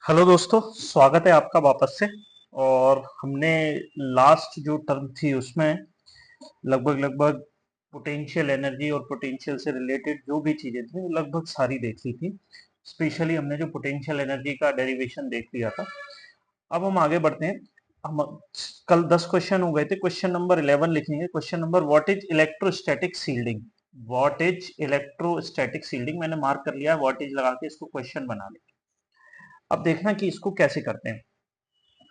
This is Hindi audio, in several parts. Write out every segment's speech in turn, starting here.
हेलो दोस्तों, स्वागत है आपका वापस से। और हमने लास्ट जो टर्म थी उसमें लगभग लगभग पोटेंशियल एनर्जी और पोटेंशियल से रिलेटेड जो भी चीजें थी वो लगभग सारी देख ली थी। स्पेशली हमने जो पोटेंशियल एनर्जी का डेरिवेशन देख लिया था। अब हम आगे बढ़ते हैं। हम कल 10 क्वेश्चन हो गए थे। क्वेश्चन नंबर 11 लिखेंगे। Question number, what is electrostatic shielding. What is electrostatic shielding, मैंने मार्क कर लिया है। व्हाट इज लगा के इसको क्वेश्चन बना लेंगे। अब देखना कि इसको कैसे करते हैं।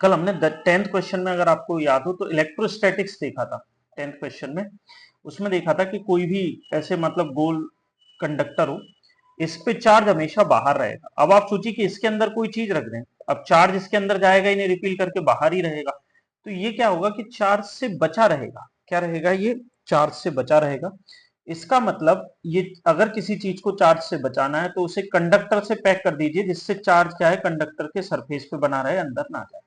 कल हमने 10th क्वेश्चन में, अगर आपको याद हो तो, इलेक्ट्रोस्टैटिक्स देखा था। 10th क्वेश्चन में उसमें देखा था कि कोई भी ऐसे मतलब गोल कंडक्टर हो, इस पे चार्ज हमेशा बाहर रहेगा। अब आप सोचिए कि इसके अंदर कोई चीज रख दें, अब चार्ज इसके अंदर जाएगा ही नहीं, रिपील करके बाहर ही रहेगा। तो ये क्या होगा कि चार्ज से बचा रहेगा। क्या रहेगा ये? चार्ज से बचा रहेगा। इसका मतलब ये, अगर किसी चीज को चार्ज से बचाना है तो उसे कंडक्टर से पैक कर दीजिए, जिससे चार्ज क्या है, कंडक्टर के सरफेस पे बना रहे, अंदर ना जाए।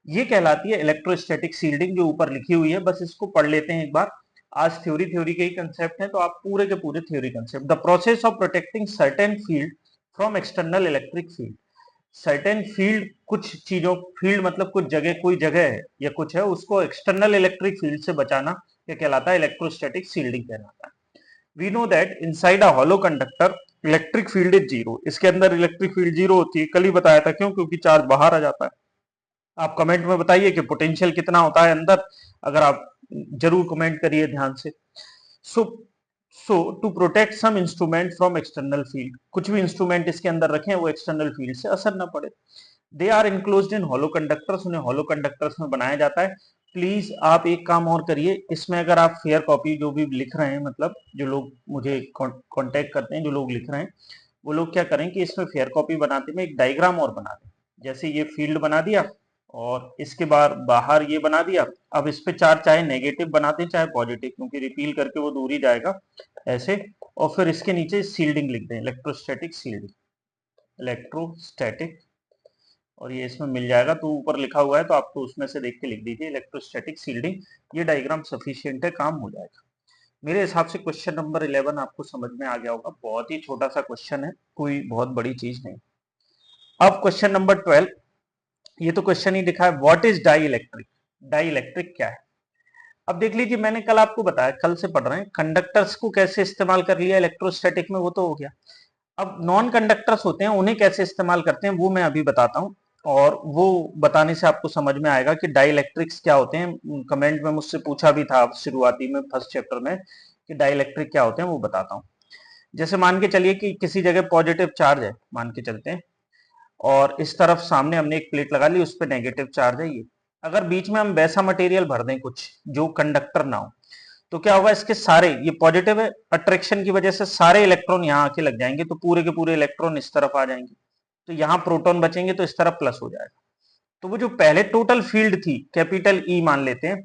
ये कहलाती है इलेक्ट्रोस्टैटिक शील्डिंग, जो ऊपर लिखी हुई है। बस इसको पढ़ लेते हैं एक बार। आज थ्योरी थ्योरी के ही कंसेप्ट है, तो आप पूरे के पूरे theory concept. The process of protecting certain field from external electric field. Certain field, कुछ चीजों, फील्ड मतलब कुछ जगह, कोई जगह है या कुछ है, उसको एक्सटर्नल इलेक्ट्रिक फील्ड से बचाना, क्या कहलाता है? इलेक्ट्रोस्टैटिक शील्डिंग कहलाता है। We know that inside a hollow conductor electric field is zero. इसके अंदर इलेक्ट्रिक फील्ड जीरो होती है। कल ही बताया था। क्यों? क्योंकि चार्ज बाहर आ जाता है। आप कमेंट में बताइए कि पोटेंशियल कितना होता है अंदर। अगर आप, जरूर कमेंट करिए ध्यान से। So so to protect some instrument from external field, कुछ भी इंस्ट्रूमेंट इसके अंदर रखें वो एक्सटर्नल फील्ड से असर ना पड़े। They are enclosed in hollow conductors, उन्हें हॉलो कंडक्टर्स में बनाया जाता है। प्लीज आप एक काम और करिए, इसमें अगर आप फेयर कॉपी जो भी लिख रहे हैं, मतलब जो लोग मुझे कांटेक्ट करते हैं, जो लोग लिख रहे हैं, वो लोग क्या करें कि इसमें फेयर कॉपी बनाते में एक डायग्राम और बना दें। जैसे ये फील्ड बना दिया और इसके बाद बाहर ये बना दिया। अब इस पे चार्ज चाहे नेगेटिव बना दें चाहे पॉजिटिव, क्योंकि रिपील करके वो दूर ही जाएगा, ऐसे। और फिर इसके नीचे शील्डिंग लिख दें, इलेक्ट्रोस्टैटिक शील्डिंग, इलेक्ट्रोस्टैटिक। और ये इसमें मिल जाएगा, तो ऊपर लिखा हुआ है तो आपको उसमें से देख के लिख दीजिए, इलेक्ट्रोस्टैटिक शील्डिंग। ये डायग्राम सफिशिएंट है, काम हो जाएगा। मेरे हिसाब से क्वेश्चन नंबर 11 आपको समझ में आ गया होगा। बहुत ही छोटा सा क्वेश्चन है, कोई बहुत बड़ी चीज नहीं। अब क्वेश्चन नंबर 12, ये तो क्वेश्चन ही लिखा है, what is dielectric. Dielectric क्या है? अब देख लीजिए, मैंने कल आपको बताया, कल से पढ़ रहे हैं, कंडक्टर्स को कैसे इस्तेमाल कर लिया इलेक्ट्रोस्टैटिक में, वो तो हो गया। अब नॉन कंडक्टर्स होते हैं, उन्हें कैसे इस्तेमाल करते हैं वो मैं अभी बताता हूँ। और वो बताने से आपको समझ में आएगा कि डाइलेक्ट्रिक्स क्या होते हैं। कमेंट में मुझसे पूछा भी था शुरुआती में, फर्स्ट चैप्टर में, कि डाइलेक्ट्रिक क्या होते हैं, वो बताता हूँ। जैसे मान के चलिए कि किसी जगह पॉजिटिव चार्ज है, मान के चलते हैं, और इस तरफ सामने हमने एक प्लेट लगा ली, उस पर नेगेटिव चार्ज है ये। अगर बीच में हम वैसा मटेरियल भर दें कुछ जो कंडक्टर ना हो, तो क्या होगा, इसके सारे, ये पॉजिटिव है, अट्रैक्शन की वजह से सारे इलेक्ट्रॉन यहाँ आके लग जाएंगे, तो पूरे के पूरे इलेक्ट्रॉन इस तरफ आ जाएंगे। तो यहाँ प्रोटॉन बचेंगे, तो इस तरफ प्लस हो जाएगा। तो वो जो पहले टोटल फील्ड थी, कैपिटल ई मान लेते हैं,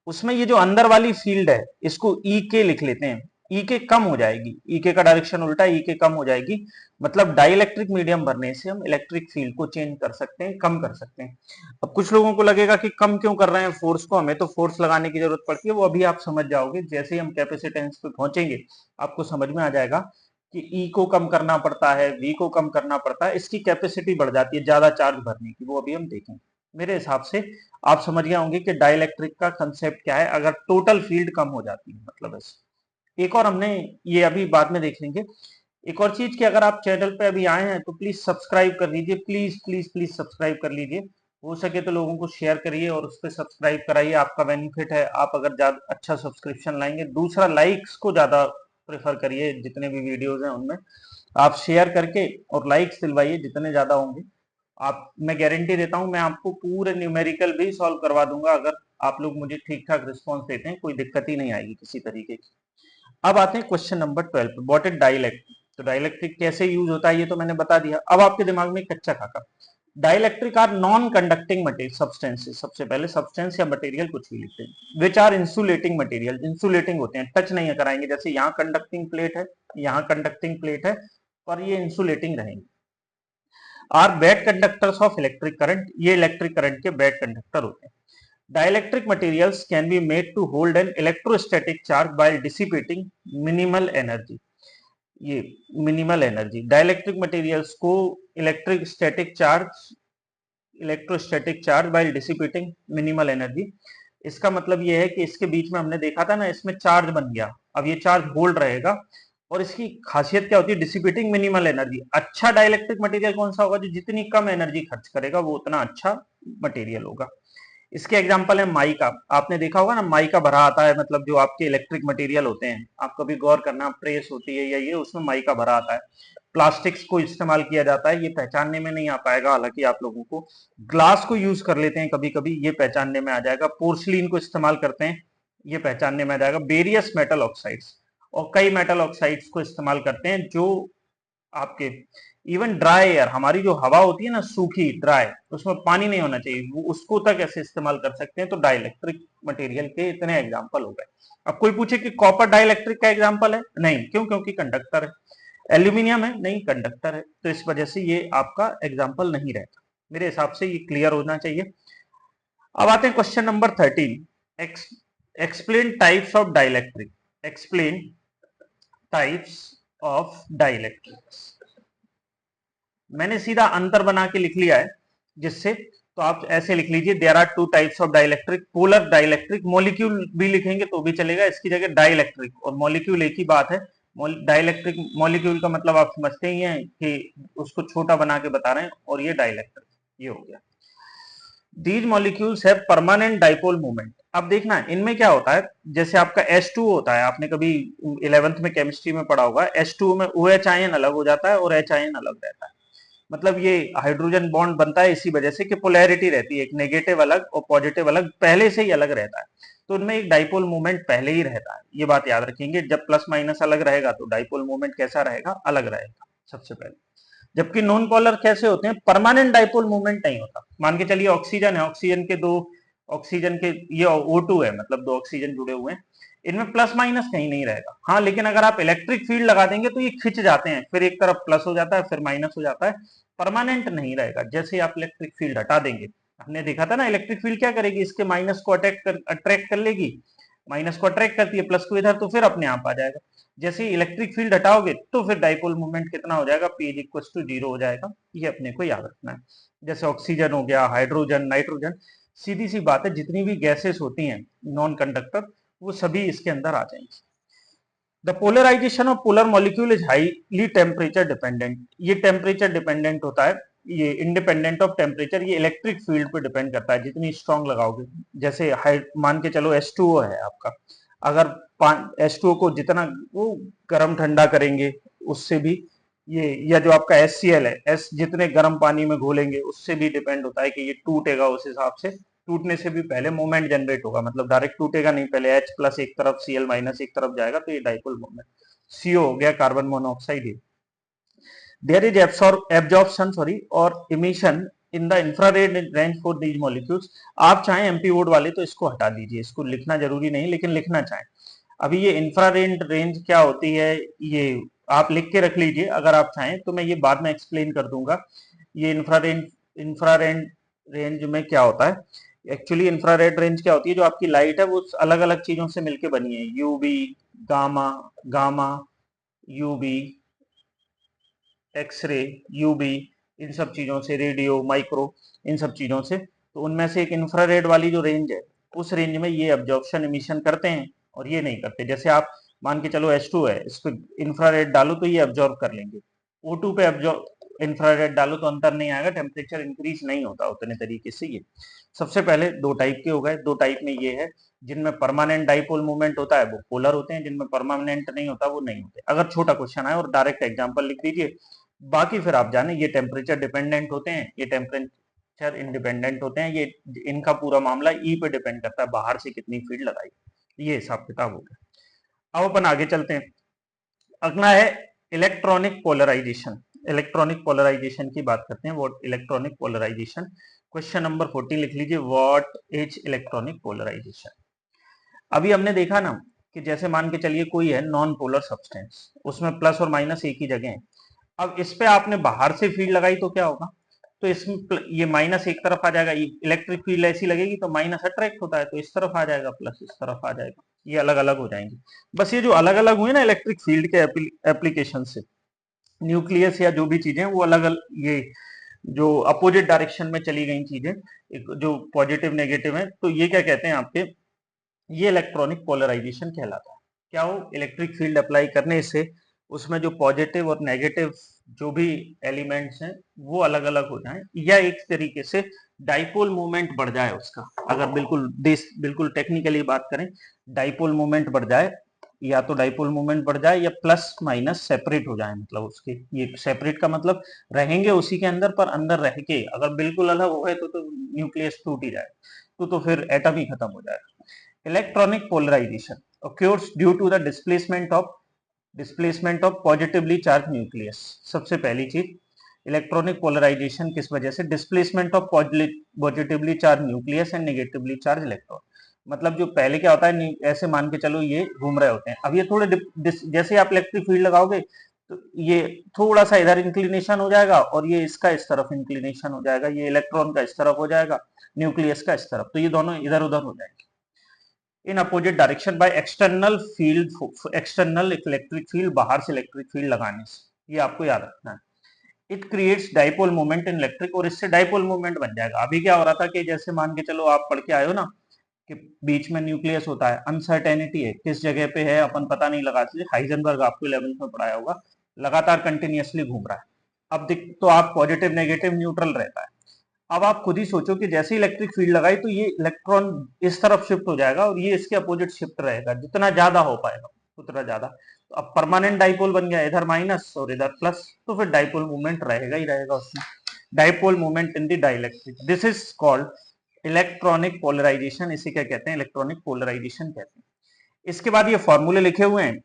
उसमें ये जो अंदर वाली फील्ड है, इसको ई के लिख लेते हैं। ई के कम हो जाएगी, ई के का डायरेक्शन उल्टा, ई के कम हो जाएगी। मतलब डाइलेक्ट्रिक मीडियम भरने से हम इलेक्ट्रिक फील्ड को चेंज कर सकते हैं, कम कर सकते हैं। अब कुछ लोगों को लगेगा कि कम क्यों कर रहे हैं फोर्स को, हमें तो फोर्स लगाने की जरूरत पड़ती है। वो अभी आप समझ जाओगे, जैसे ही हम कैपेसिटेंस पे पहुंचेंगे आपको समझ में आ जाएगा कि ई को कम करना पड़ता है, वी को कम करना पड़ता है, इसकी कैपेसिटी बढ़ जाती है ज्यादा चार्ज भरने की, वो अभी हम देखेंगे। मेरे हिसाब से आप समझ गए होंगे कि डाइलेक्ट्रिक का कंसेप्ट क्या है, अगर टोटल फील्ड कम हो जाती है, मतलब ऐसे। एक और हमने, ये अभी बाद में देख लेंगे। एक और चीज कि अगर आप चैनल पे अभी आए हैं तो प्लीज सब्सक्राइब कर लीजिए, प्लीज प्लीज प्लीज सब्सक्राइब कर लीजिए। हो सके तो लोगों को शेयर करिए और उस पर सब्सक्राइब कराइए, आपका बेनिफिट है। आप अगर ज्यादा अच्छा सब्सक्रिप्शन लाएंगे, दूसरा लाइक्स को ज्यादा प्रेफर करिए, जितने भी वीडियोज हैं उनमें आप शेयर करके और लाइक्स दिलवाइए, जितने ज्यादा होंगे आप, मैं गारंटी देता हूं, मैं आपको पूरे न्यूमेरिकल भी सॉल्व करवा दूंगा। अगर आप लोग मुझे ठीक ठाक रिस्पॉन्स देते हैं, कोई दिक्कत ही नहीं आएगी किसी तरीके की। अब आते हैं क्वेश्चन नंबर 12 पे, व्हाट इज डाइलेक्ट्रिक। तो डाइलेक्ट्रिक कैसे यूज होता है ये तो मैंने बता दिया। अब आपके दिमाग में कच्चा खाका, dielectric are non conducting material substances. सबसे पहले सब्सटेंस या मटेरियल कुछ भी लिखते हैं, which are insulating material, insulating होते हैं, टच नहीं कराएंगे। जैसे यहाँ कंडक्टिंग प्लेट है, यहाँ कंडक्टिंग प्लेट है, और ये इंसुलेटिंग रहेंगे। Are bad conductors of electric current, ये इलेक्ट्रिक करंट के बैड कंडक्टर होते हैं। Dielectric materials can be made to hold an electrostatic charge by dissipating minimal energy. ये मिनिमल एनर्जी, डाइलेक्ट्रिक मटेरियल्स को electric static charge electrostatic charge by dissipating minimal energy. इसका मतलब ये है कि इसके बीच में हमने देखा था ना, इसमें चार्ज बन गया, अब ये चार्ज होल्ड रहेगा और इसकी खासियत क्या होती है, डिसिपेटिंग मिनिमल एनर्जी। अच्छा डाइलेक्ट्रिक मटेरियल कौन सा होगा, जो जितनी कम एनर्जी खर्च करेगा वो उतना अच्छा मटेरियल होगा। इसके एग्जांपल है माइका। आपने देखा होगा ना, माइका भरा आता है, मतलब जो आपके इलेक्ट्रिक मटेरियल होते हैं, आप कभी गौर करना, प्रेस होती है या ये, उसमें माइका भरा आता है। प्लास्टिक्स को इस्तेमाल किया जाता है, ये पहचानने में नहीं आ पाएगा हालांकि आप लोगों को। ग्लास को यूज कर लेते हैं कभी कभी, ये पहचानने में आ जाएगा। पोर्सलिन को इस्तेमाल करते हैं, ये पहचानने में आ जाएगा। वेरियस मेटल ऑक्साइड्स, और कई मेटल ऑक्साइड्स को इस्तेमाल करते हैं जो आपके, इवन ड्राई एयर, हमारी जो हवा होती है ना सूखी ड्राई, उसमें पानी नहीं होना चाहिए, वो उसको तक ऐसे इस्तेमाल कर सकते हैं। तो डाइलेक्ट्रिक मटेरियल के इतने एग्जांपल हो गए। अब कोई पूछे कि कॉपर डाइलेक्ट्रिक का एग्जांपल है, नहीं, क्यों, क्योंकि कंडक्टर है। एल्यूमिनियम है, नहीं, कंडक्टर है, तो इस वजह से ये आपका एग्जाम्पल नहीं रहता। मेरे हिसाब से ये क्लियर होना चाहिए। अब आते हैं question number 13। Explain types of dielectric. Explain types of dielectrics. मैंने सीधा अंतर बना के लिख लिया है, जिससे तो आप ऐसे लिख लीजिए, there are two types of dielectric, polar dielectric, molecule भी लिखेंगे तो भी चलेगा, इसकी जगह डाइलेक्ट्रिक और मॉलिक्यूल एक ही बात है। डाइलेक्ट्रिक मॉलिक्यूल का मतलब आप समझते ही हैं कि उसको छोटा बना के बता रहे हैं, और ये डाइलेक्ट्रिक, ये हो गया। These molecules have permanent dipole moment. अब देखना इनमें क्या होता है, जैसे आपका H2 होता है, आपने कभी 11th में केमिस्ट्री में पढ़ा होगा, H2 में OH आयन अलग हो जाता है और H आयन अलग रहता है। मतलब ये हाइड्रोजन बॉन्ड बनता है इसी वजह से कि पोलैरिटी रहती है, एक नेगेटिव अलग और पॉजिटिव अलग पहले से ही अलग रहता है, तो उनमें एक डाइपोल मूवमेंट पहले ही रहता है। ये बात याद रखेंगे, जब प्लस माइनस अलग रहेगा तो डाइपोल मूवमेंट कैसा रहेगा, अलग रहेगा सबसे पहले। जबकि नॉन पोलर कैसे होते हैं, परमानेंट डाइपोल मूवमेंट नहीं होता। मान के चलिए ऑक्सीजन है, ऑक्सीजन के दो, ऑक्सीजन के ये O2 है, मतलब दो ऑक्सीजन जुड़े हुए हैं, इनमें प्लस माइनस कहीं नहीं रहेगा। हाँ, लेकिन अगर आप इलेक्ट्रिक फील्ड लगा देंगे तो ये खिंच जाते हैं, फिर एक तरफ प्लस हो जाता है फिर माइनस हो जाता है, परमानेंट नहीं रहेगा। जैसे आप इलेक्ट्रिक फील्ड हटा देंगे, हमने देखा था ना, इलेक्ट्रिक फील्ड क्या करेगी, इसके माइनस को अट्रैक्ट कर लेगी, माइनस को अट्रैक्ट करती है, प्लस को इधर, तो फिर अपने आप आ जाएगा। जैसे इलेक्ट्रिक फील्ड हटाओगे तो फिर डाइपोल मूवमेंट कितना हो जाएगा, P इज इक्वल टू 0 हो जाएगा। ये अपने को याद रखना है। जैसे ऑक्सीजन हो गया, हाइड्रोजन, नाइट्रोजन, सीधी सी बात है, जितनी भी गैसेस होती हैं नॉन कंडक्टर, वो सभी इसके अंदर आ जाएंगी। The polarization of polar molecule is highly temperature dependent. ये टेम्परेचर डिपेंडेंट होता है, ये इंडिपेंडेंट ऑफ टेम्परेचर, ये इलेक्ट्रिक फील्ड पे डिपेंड करता है, जितनी स्ट्रांग लगाओगे। जैसे मान के चलो H2O है आपका, अगर H2O को जितना वो गर्म ठंडा करेंगे उससे भी, ये या जो आपका HCl है, S जितने गर्म पानी में घोलेंगे उससे भी डिपेंड होता है कि ये टूटेगा, उस हिसाब से टूटने से भी पहले मोमेंट जनरेट होगा, मतलब डायरेक्ट टूटेगा नहीं, पहले H प्लस एक तरफ, Cl माइनस एक तरफ जाएगा, तो ये डाइपोल मोमेंट। CO हो गया, carbon monoxide. There is absorption और emission in the infrared range for these molecules. आप चाहें MP बोर्ड वाले तो इसको हटा दीजिए, इसको लिखना जरूरी नहीं, लेकिन लिखना चाहें। अभी ये इंफ्रारेड रेंज क्या होती है, ये आप लिख के रख लीजिए, अगर आप चाहें तो मैं ये बाद में एक्सप्लेन कर दूंगा। ये इंफ्रारेड रेंज में क्या होता है, एक्चुअली इंफ्रारेड रेंज क्या होती है, जो आपकी लाइट है वो अलग अलग चीजों से मिलकर बनी है, UV, gamma, gamma, UV, X-ray, UV, इन सब चीजों से, रेडियो, माइक्रो, इन सब चीजों से। तो उनमें से एक इंफ्रारेड वाली जो रेंज है, उस रेंज में ये एब्जॉर्प्शन इमिशन करते हैं और ये नहीं करते। जैसे आप मान के चलो H2 है, इस पे इंफ्रारेड डालो तो ये एब्जॉर्ब कर लेंगे, O2 पे इंफ्रारेड डालो तो अंतर नहीं आएगा, टेम्परेचर इंक्रीज नहीं होता उतने तरीके से। ये सबसे पहले दो टाइप के हो गए। दो टाइप में ये है, जिनमें परमानेंट डाइपोल मूवमेंट होता है वो पोलर होते हैं, जिनमें परमानेंट नहीं होता वो नहीं होते। अगर छोटा क्वेश्चन आए और डायरेक्ट एग्जांपल लिख दीजिए, बाकी फिर आप जाने, ये टेम्परेचर डिपेंडेंट होते हैं, ये टेम्परेचर इंडिपेंडेंट होते हैं, ये इनका पूरा मामला E पे डिपेंड करता है, बाहर से कितनी फील्ड लगाई, ये हिसाब किताब हो गया। अब अपन आगे चलते हैं। अगला है इलेक्ट्रॉनिक पोलराइजेशन। इलेक्ट्रॉनिक पोलराइजेशन की बात करते हैं। What electronic polarization, question number 14 लिख लीजिए, व्हाट इज इलेक्ट्रॉनिक पोलराइजेशन। अभी हमने देखा ना कि जैसे मान के चलिए कोई है नॉन पोलर सब्सटेंस, उसमें प्लस और माइनस एक ही जगह है। अब इस पे आपने बाहर से फील्ड लगाई तो क्या होगा, तो इसमें ये माइनस एक तरफ आ जाएगा, इलेक्ट्रिक फील्ड ऐसी लगेगी तो माइनस अट्रैक्ट होता है तो इस तरफ आ जाएगा, प्लस इस तरफ आ जाएगा, ये अलग अलग हो जाएंगे। बस ये जो अलग अलग हुए ना इलेक्ट्रिक फील्ड के एप्लीकेशन से, न्यूक्लियस या जो भी चीजें वो अलग अलग, ये जो अपोजिट डायरेक्शन में चली गई चीजें, एक जो पॉजिटिव नेगेटिव है, तो ये क्या कहते हैं आपके, ये इलेक्ट्रॉनिक पोलराइजेशन कहलाता है। क्या हो, इलेक्ट्रिक फील्ड अप्लाई करने से उसमें जो पॉजिटिव और नेगेटिव जो भी एलिमेंट्स हैं वो अलग अलग हो जाएं, या एक तरीके से डाइपोल मोमेंट बढ़ जाए उसका, अगर बिल्कुल टेक्निकली बात करें, डाइपोल मोमेंट बढ़ जाए, या तो डाइपोल मोमेंट बढ़ जाए या प्लस माइनस सेपरेट हो जाए, मतलब उसके, ये सेपरेट का मतलब रहेंगे उसी के अंदर पर अंदर रह के अगर बिल्कुल अलग हो गए तो न्यूक्लियस टूट ही जाए, तो फिर एटम ही खत्म हो जाएगा। Electronic polarization occurs due to the displacement of positively charged nucleus। सबसे पहली चीज, इलेक्ट्रॉनिक पोलराइजेशन किस वजह से, displacement of positively charge nucleus and negatively charge electron. मतलब जो पहले क्या होता है, ऐसे मान के चलो ये घूम रहे होते हैं, अब ये थोड़े जैसे आप इलेक्ट्रिक फील्ड लगाओगे तो ये थोड़ा सा इधर इंक्लिनेशन हो जाएगा और ये इसका इस तरफ इंक्लिनेशन हो जाएगा, ये इलेक्ट्रॉन का इस तरफ हो जाएगा, न्यूक्लियस का इस तरफ, तो ये दोनों इधर उधर हो जाएंगे in opposite direction by external electric field, बाहर से इलेक्ट्रिक फील्ड लगाने से। ये आपको याद रखना है। It creates dipole moment in electric, और इससे डाइपोल मोमेंट बन जाएगा। अभी क्या हो रहा था कि जैसे मान के चलो आप पढ़ के आए हो ना कि बीच में न्यूक्लियस होता है, अनसर्टेनिटी है किस जगह पे है अपन पता नहीं लगा सकते, हाइजेनबर्ग आपको 11th में पढ़ाया होगा, लगातार कंटिन्यूअसली घूम रहा है। अब दिख तो आप पॉजिटिव नेगेटिव न्यूट्रल रहता है। अब आप खुद ही सोचो कि जैसे इलेक्ट्रिक फील्ड लगाई तो ये इलेक्ट्रॉन इस तरफ शिफ्ट हो जाएगा और ये इसके अपोजिट शिफ्ट रहेगा, जितना ज्यादा हो पाएगा उतना ज्यादा। तो अब परमानेंट डाइपोल बन गया, इधर माइनस और इधर प्लस, तो फिर डाइपोल मूवमेंट रहेगा ही रहेगा उसमें। Dipole movement in the dielectric, this is called electronic polarization. इसे क्या कहते हैं, इलेक्ट्रॉनिक पोलराइजेशन कहते हैं। इसके बाद ये फॉर्मूले लिखे हुए हैं,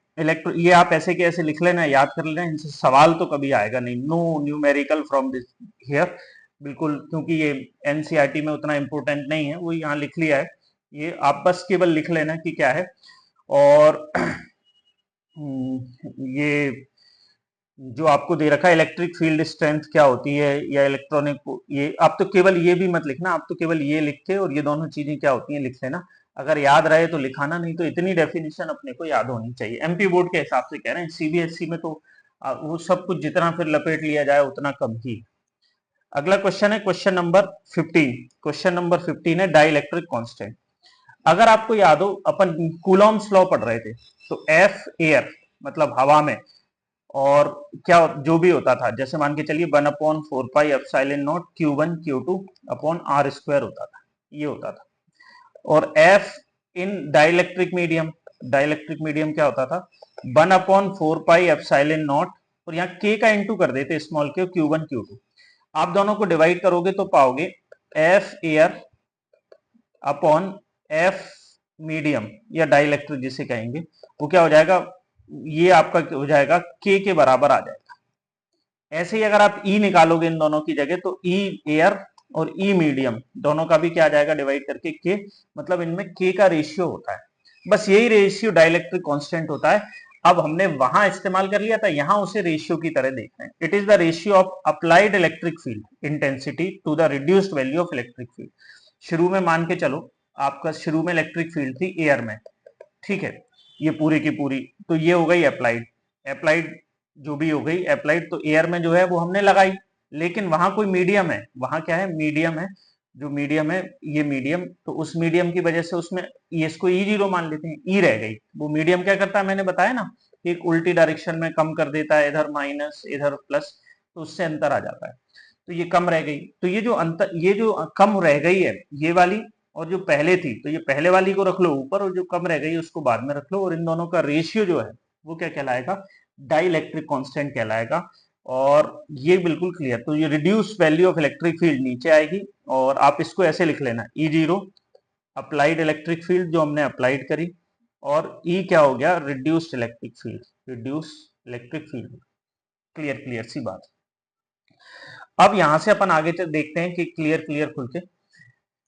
ये आप ऐसे के ऐसे लिख लेना, याद कर लेना, इनसे सवाल तो कभी आएगा नहीं, no numerical from this here, बिल्कुल, क्योंकि ये एनसीईआरटी में उतना इंपॉर्टेंट नहीं है, वो यहाँ लिख लिया है, ये आप बस केवल लिख लेना कि क्या है। और ये जो आपको दे रखा है इलेक्ट्रिक फील्ड स्ट्रेंथ क्या होती है, या इलेक्ट्रॉनिक, ये आप तो केवल ये भी मत लिखना, आप तो केवल ये लिख के और ये दोनों चीजें क्या होती हैं लिख लेना, अगर याद रहे तो लिखाना, नहीं तो इतनी डेफिनेशन अपने को याद होनी चाहिए। एमपी बोर्ड के हिसाब से कह रहे हैं, सीबीएसई में तो वो सब कुछ जितना फिर लपेट लिया जाए उतना कम ही। अगला क्वेश्चन है क्वेश्चन नंबर 15। क्वेश्चन नंबर 15 है डाइलेक्ट्रिक कांस्टेंट। अगर आपको याद हो अपन कूलॉम्स लॉ पढ़ रहे थे, तो एफ एयर मतलब हवा में, और क्या जो भी होता था, जैसे मान के चलिए 1/4πε0 Q1 Q2 upon R square होता था, ये होता था। और F इन डाइलेक्ट्रिक मीडियम क्या होता था, 1/4πε0, और यहाँ K का इंटू कर देते स्मॉल के, Q1 Q2, आप दोनों को डिवाइड करोगे तो पाओगे F air upon F medium या डाइलेक्ट्रिक जिसे कहेंगे, वो क्या हो जाएगा, ये आपका हो जाएगा के बराबर आ जाएगा। ऐसे ही अगर आप ई निकालोगे इन दोनों की जगह, तो ई एयर और ई मीडियम दोनों का भी क्या आ जाएगा डिवाइड करके के, मतलब इनमें के का रेशियो होता है, बस यही रेशियो डाइलेक्ट्रिक कांस्टेंट होता है। अब हमने वहां इस्तेमाल कर लिया था, यहां उसे रेशियो की तरह देख रहे हैं। It is the ratio of applied electric field intensity to the reduced value of electric field. शुरू में मान के चलो आपका शुरू में इलेक्ट्रिक फील्ड थी एयर में, ठीक है, ये पूरी की पूरी, तो ये हो गई अप्लाइड जो भी हो गई अप्लाइड, तो एयर में जो है वो हमने लगाई, लेकिन वहां कोई मीडियम है, वहां क्या है, मीडियम है, जो मीडियम है ये मीडियम, तो उस मीडियम की वजह से उसमें ये इसको E0 मान लेते हैं, ई रह गई। वो मीडियम क्या करता है, मैंने बताया ना, एक उल्टी डायरेक्शन में कम कर देता है, इधर माइनस इधर प्लस, तो उससे अंतर आ जाता है, तो ये कम रह गई। तो ये जो अंतर, ये जो कम रह गई है ये वाली, और जो पहले थी, तो ये पहले वाली को रख लो ऊपर, और जो कम रह गई उसको बाद में रख लो, और इन दोनों का रेशियो जो है वो क्या कहलाएगा, डाइलेक्ट्रिक कांस्टेंट कहलाएगा। और ये बिल्कुल क्लियर, तो ये reduce value of electric field नीचे आएगी, और आप इसको ऐसे लिख लेना, E0 अप्लाइड इलेक्ट्रिक फील्ड जो हमने अप्लाइड करी, और E क्या हो गया, रिड्यूस्ड इलेक्ट्रिक फील्ड। क्लियर सी बात। अब यहां से अपन आगे देखते हैं कि क्लियर खुल के,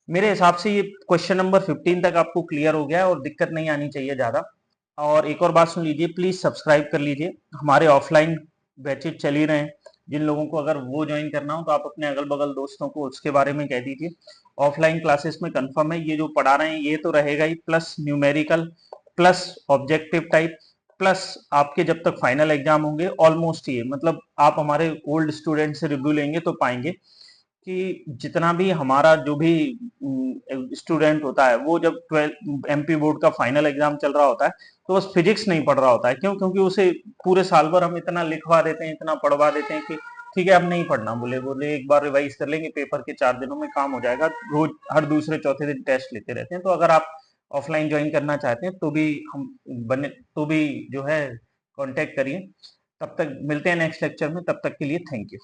मेरे हिसाब से ये क्वेश्चन नंबर 15 तक आपको क्लियर हो गया है और दिक्कत नहीं आनी चाहिए ज्यादा। और एक और बात सुन लीजिए, प्लीज सब्सक्राइब कर लीजिए, हमारे ऑफलाइन बैचेज चल ही रहे हैं, जिन लोगों को अगर वो ज्वाइन करना हो तो आप अपने अगल बगल दोस्तों को उसके बारे में कह दीजिए। ऑफलाइन क्लासेस में कंफर्म है ये जो पढ़ा रहे हैं ये तो रहेगा ही, plus numerical plus objective type, plus आपके जब तक फाइनल एग्जाम होंगे ऑलमोस्ट ये मतलब आप हमारे ओल्ड स्टूडेंट से रिव्यू लेंगे तो पाएंगे कि जितना भी हमारा जो भी स्टूडेंट होता है वो जब 12 एमपी बोर्ड का फाइनल एग्जाम चल रहा होता है तो बस फिजिक्स नहीं पढ़ रहा होता है। क्यों? क्योंकि उसे पूरे साल भर हम इतना लिखवा देते हैं, इतना पढ़वा देते हैं कि ठीक है अब नहीं पढ़ना, बोले बोले एक बार रिवाइज कर लेंगे, पेपर के 4 दिनों में काम हो जाएगा। रोज हर दूसरे चौथे दिन टेस्ट लेते रहते हैं। तो अगर आप ऑफलाइन ज्वाइन करना चाहते हैं तो भी हम बने तो भी जो है कांटेक्ट करिए। तब तक मिलते हैं नेक्स्ट लेक्चर में, तब तक के लिए थैंक यू।